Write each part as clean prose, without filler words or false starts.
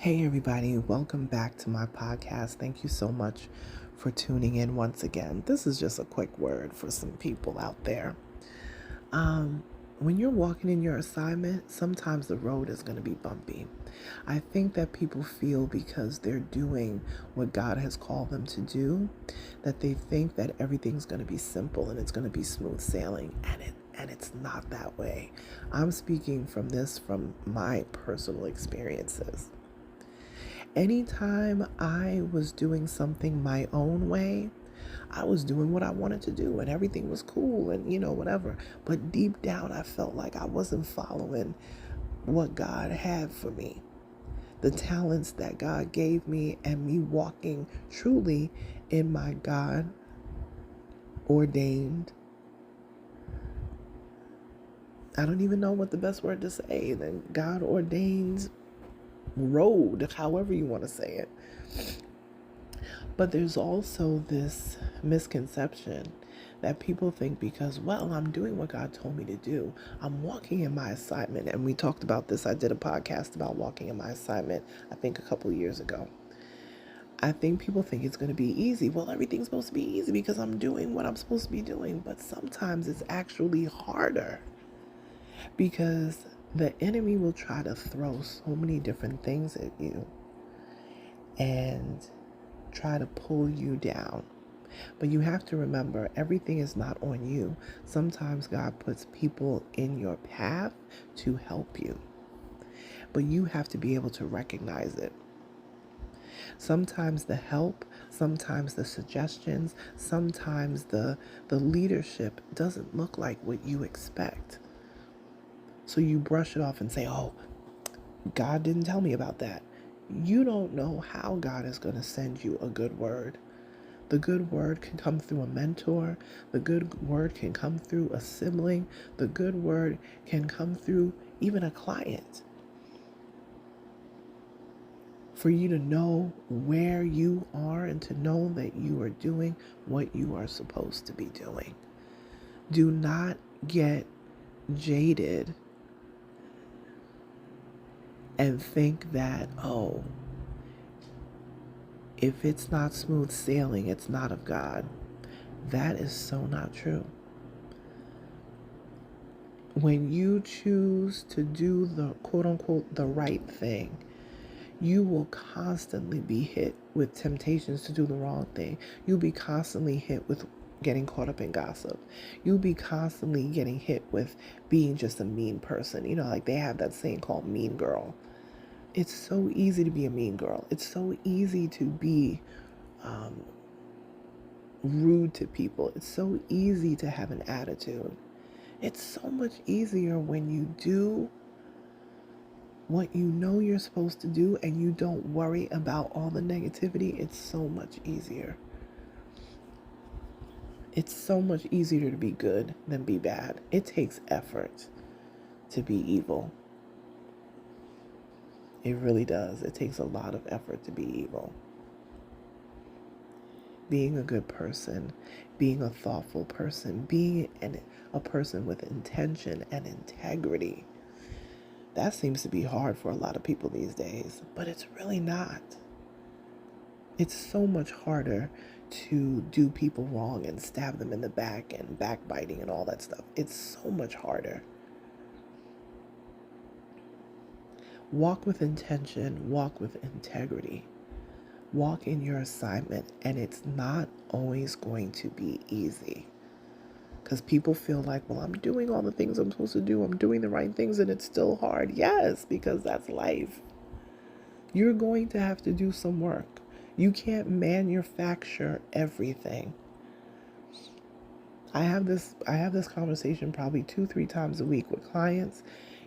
Hey, everybody, welcome back to my podcast. Thank you so much for tuning in once again. This is just a quick word for some people out there. When you're walking in your assignment, sometimes the road is going to be bumpy. I think that people feel because they're doing what God has called them to do, that they think that everything's going to be simple and it's going to be smooth sailing, and it's not that way. I'm speaking from my personal experiences. Anytime I was doing something my own way, I was doing what I wanted to do and everything was cool and, whatever. But deep down, I felt like I wasn't following what God had for me. The talents that God gave me and me walking truly in my God ordained. I don't even know what the best word to say. Then God ordained road, however you want to say it. But there's also this misconception that people think because, well, I'm doing what God told me to do. I'm walking in my assignment. And we talked about this. I did a podcast about walking in my assignment, I think a couple years ago. I think people think it's going to be easy. Well, everything's supposed to be easy because I'm doing what I'm supposed to be doing. But sometimes it's actually harder because the enemy will try to throw so many different things at you and try to pull you down. But you have to remember, everything is not on you. Sometimes God puts people in your path to help you. But you have to be able to recognize it. Sometimes the help, sometimes the suggestions, sometimes the leadership doesn't look like what you expect. So you brush it off and say, oh, God didn't tell me about that. You don't know how God is going to send you a good word. The good word can come through a mentor. The good word can come through a sibling. The good word can come through even a client. For you to know where you are and to know that you are doing what you are supposed to be doing. Do not get jaded and think that, oh, if it's not smooth sailing, it's not of God. That is so not true. When you choose to do the quote unquote the right thing, you will constantly be hit with temptations to do the wrong thing. You'll be constantly hit with getting caught up in gossip. You'll be constantly getting hit with being just a mean person. Like they have that saying called mean girl. It's so easy to be a mean girl. It's so easy to be rude to people. It's so easy to have an attitude. It's so much easier when you do what you know you're supposed to do and you don't worry about all the negativity. It's so much easier. It's so much easier to be good than be bad. It takes effort to be evil. It really does. It takes a lot of effort to be evil. Being a good person, being a thoughtful person, being a person with intention and integrity. That seems to be hard for a lot of people these days, but it's really not. It's so much harder to do people wrong and stab them in the back and backbiting and all that stuff. It's so much harder. Walk with intention, walk with integrity. Walk in your assignment, and it's not always going to be easy. Because people feel like, well, I'm doing all the things I'm supposed to do. I'm doing the right things, and it's still hard. Yes, because that's life. You're going to have to do some work. You can't manufacture everything. I have this conversation probably 2-3 times a week with clients.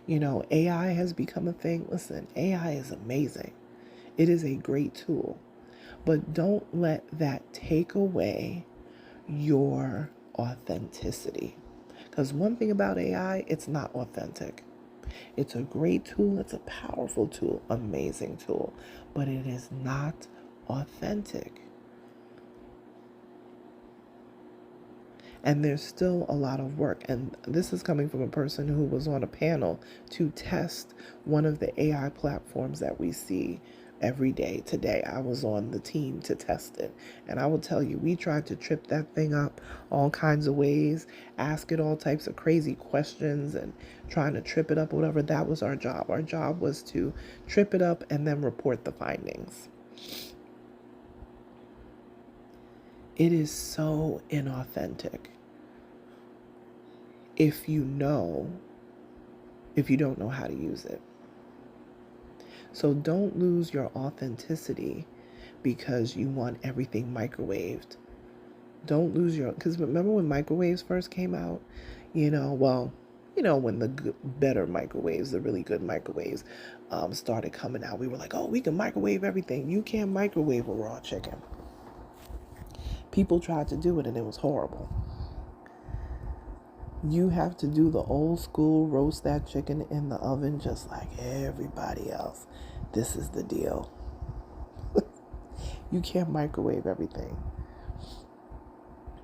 AI has become a thing. Listen, AI is amazing. It is a great tool. But don't let that take away your authenticity. Because one thing about AI, it's not authentic. It's a great tool. It's a powerful tool, amazing tool, but it is not authentic. And there's still a lot of work. And this is coming from a person who was on a panel to test one of the AI platforms that we see every day. Today, I was on the team to test it. And I will tell you, we tried to trip that thing up all kinds of ways, ask it all types of crazy questions and trying to trip it up, whatever. That was our job. Our job was to trip it up and then report the findings. It is so inauthentic if you don't know how to use it. So don't lose your authenticity because you want everything microwaved. Don't lose because remember when microwaves first came out, when the better microwaves, the really good microwaves, started coming out, we were like, oh, we can microwave everything. You can't microwave a raw chicken. People tried to do it and it was horrible. You have to do the old school, roast that chicken in the oven just like everybody else. This is the deal. You can't microwave everything.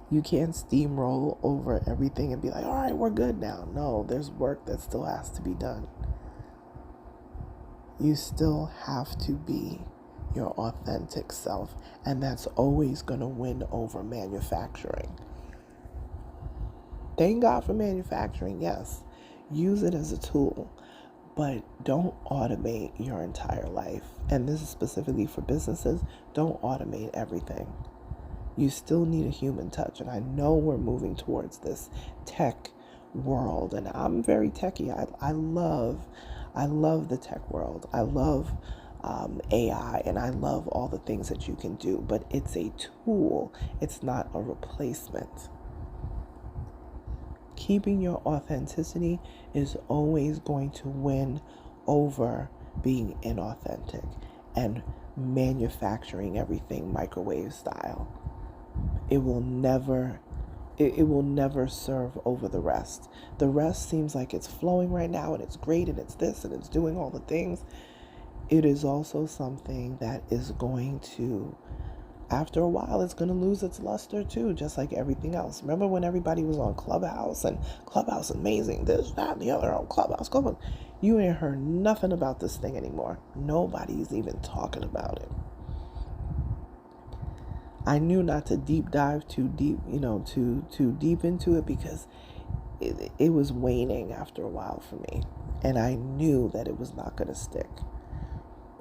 You can't steamroll over everything and be like, all right, we're good now. No, there's work that still has to be done. You still have to be your authentic self, and that's always going to win over manufacturing. Thank God for manufacturing, yes. Use it as a tool, but don't automate your entire life. And this is specifically for businesses. Don't automate everything. You still need a human touch. And I know we're moving towards this tech world, and I'm very techie. I love the tech world. I love AI, and I love all the things that you can do, but it's a tool. It's not a replacement. Keeping your authenticity is always going to win over being inauthentic and manufacturing everything microwave style. It will never serve over the rest. The rest seems like it's flowing right now and it's great and it's this and it's doing all the things. It is also something that is going to, after a while, it's going to lose its luster too, just like everything else. Remember when everybody was on Clubhouse and Clubhouse amazing, this, that, and the other on Clubhouse. You ain't heard nothing about this thing anymore. Nobody's even talking about it. I knew not to deep dive too deep, too deep into it because it was waning after a while for me. And I knew that it was not going to stick.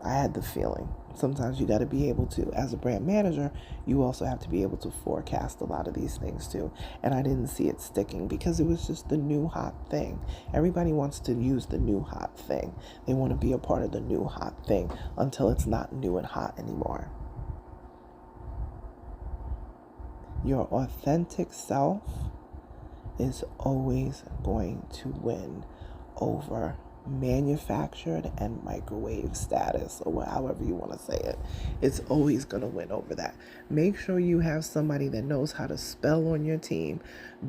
I had the feeling. Sometimes you got to be able to, as a brand manager, you also have to be able to forecast a lot of these things too. And I didn't see it sticking because it was just the new hot thing. Everybody wants to use the new hot thing. They want to be a part of the new hot thing until it's not new and hot anymore. Your authentic self is always going to win over manufactured and microwave status, or however you want to say it. It's always going to win over that. Make sure you have somebody that knows how to spell on your team.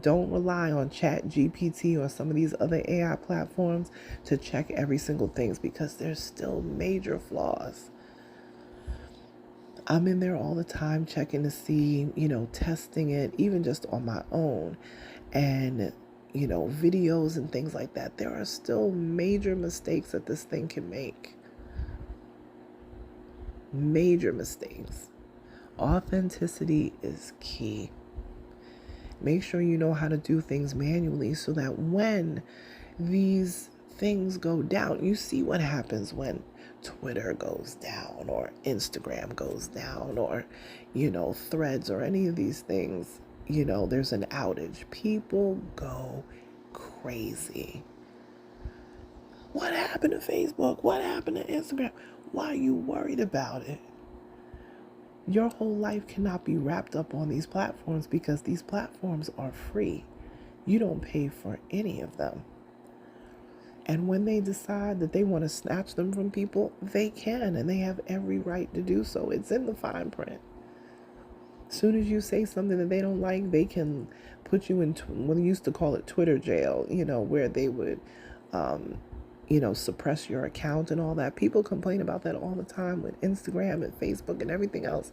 Don't rely on ChatGPT or some of these other AI platforms to check every single thing, because there's still major flaws. I'm in there all the time checking to see, testing it, even just on my own. And videos and things like that. There are still major mistakes that this thing can make. Major mistakes. Authenticity is key. Make sure you know how to do things manually so that when these things go down, you see what happens when Twitter goes down or Instagram goes down or, Threads or any of these things. There's an outage. People go crazy. What happened to Facebook? What happened to Instagram? Why are you worried about it? Your whole life cannot be wrapped up on these platforms because these platforms are free. You don't pay for any of them. And when they decide that they want to snatch them from people, they can, and they have every right to do so. It's in the fine print. As soon as you say something that they don't like, they can put you in, what they used to call it, Twitter jail, where they would, suppress your account and all that. People complain about that all the time with Instagram and Facebook and everything else.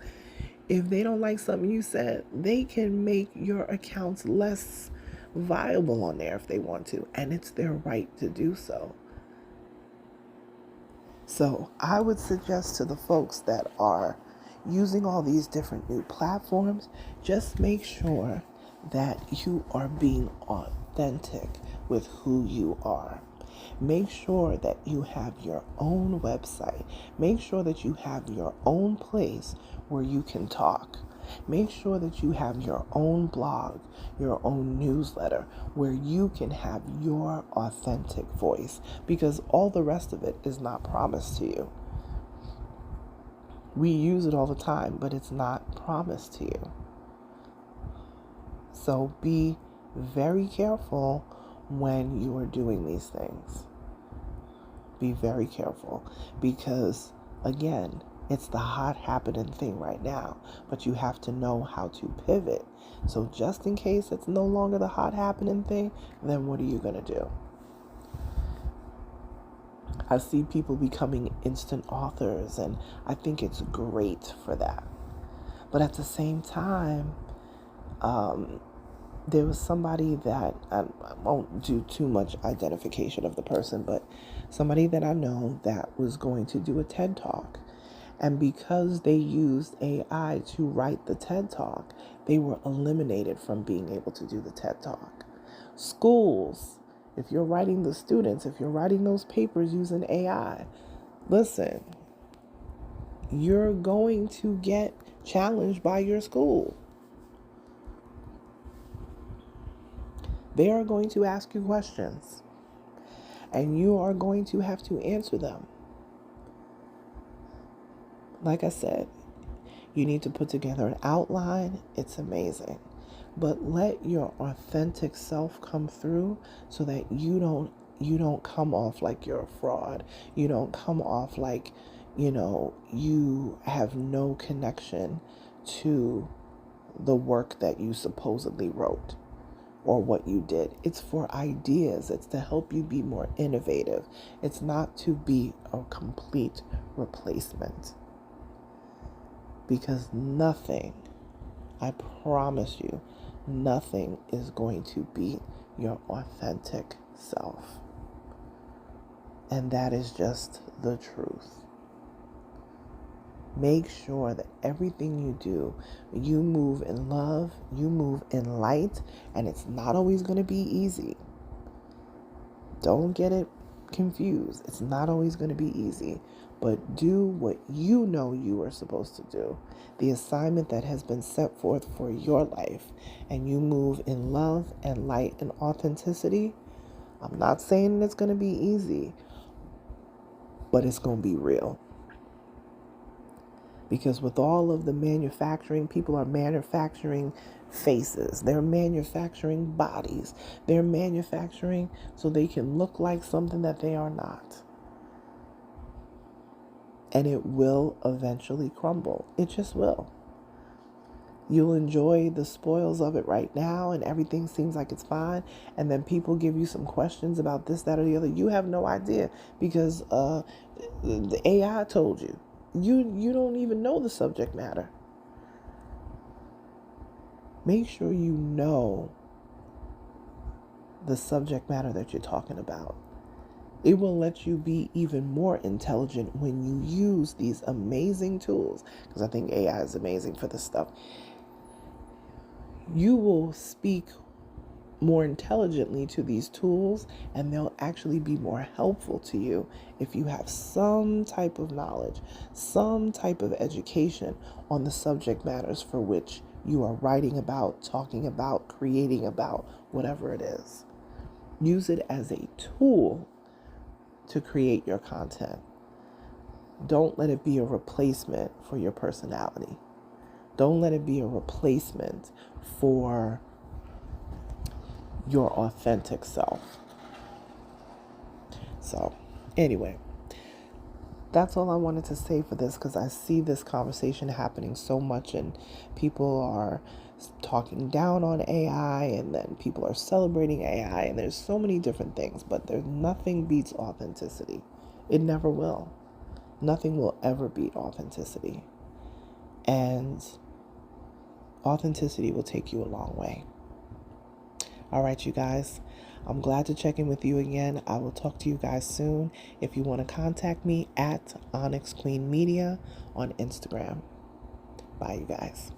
If they don't like something you said, they can make your accounts less viable on there if they want to, and it's their right to do so. So I would suggest to the folks that are using all these different new platforms, just make sure that you are being authentic with who you are. Make sure that you have your own website. Make sure that you have your own place where you can talk. Make sure that you have your own blog, your own newsletter, where you can have your authentic voice, because all the rest of it is not promised to you. We use it all the time, but it's not promised to you. So be very careful when you are doing these things. Be very careful, because again, it's the hot happening thing right now, but you have to know how to pivot. So just in case it's no longer the hot happening thing, then what are you going to do? I see people becoming instant authors, and I think it's great for that. But at the same time, there was somebody that I won't do too much identification of the person, but somebody that I know that was going to do a TED Talk. And because they used AI to write the TED Talk, they were eliminated from being able to do the TED Talk. Schools, if you're writing the students, if you're writing those papers using AI, listen, you're going to get challenged by your school. They are going to ask you questions, and you are going to have to answer them. Like I said, you need to put together an outline. It's amazing. But let your authentic self come through so that you don't come off like you're a fraud. You don't come off like, you have no connection to the work that you supposedly wrote or what you did. It's for ideas. It's to help you be more innovative. It's not to be a complete replacement. Because nothing, I promise you, nothing is going to beat your authentic self. And that is just the truth. Make sure that everything you do, you move in love, you move in light, and it's not always going to be easy. Don't get it confused. It's not always going to be easy, but do what you know you are supposed to do. The assignment that has been set forth for your life, and you move in love and light and authenticity. I'm not saying it's going to be easy, but it's going to be real. Because with all of the manufacturing, people are manufacturing faces. They're manufacturing bodies. They're manufacturing so they can look like something that they are not. And it will eventually crumble. It just will. You'll enjoy the spoils of it right now, and everything seems like it's fine. And then people give you some questions about this, that, or the other. You have no idea because the AI told you. You don't even know the subject matter. Make sure you know the subject matter that you're talking about. It will let you be even more intelligent when you use these amazing tools, because I think AI is amazing for this stuff. You will speak more intelligently to these tools, and they'll actually be more helpful to you if you have some type of knowledge, some type of education on the subject matters for which you are writing about, talking about, creating about, whatever it is. Use it as a tool to create your content. Don't let it be a replacement for your personality. Don't let it be a replacement for your authentic self. So, anyway, that's all I wanted to say for this, because I see this conversation happening so much, and people are talking down on AI, and then people are celebrating AI, and there's so many different things, but there's nothing beats authenticity. It never will. Nothing will ever beat authenticity. And authenticity will take you a long way. All right, you guys. I'm glad to check in with you again. I will talk to you guys soon. If you want to contact me at Onyx Queen Media on Instagram. Bye, you guys.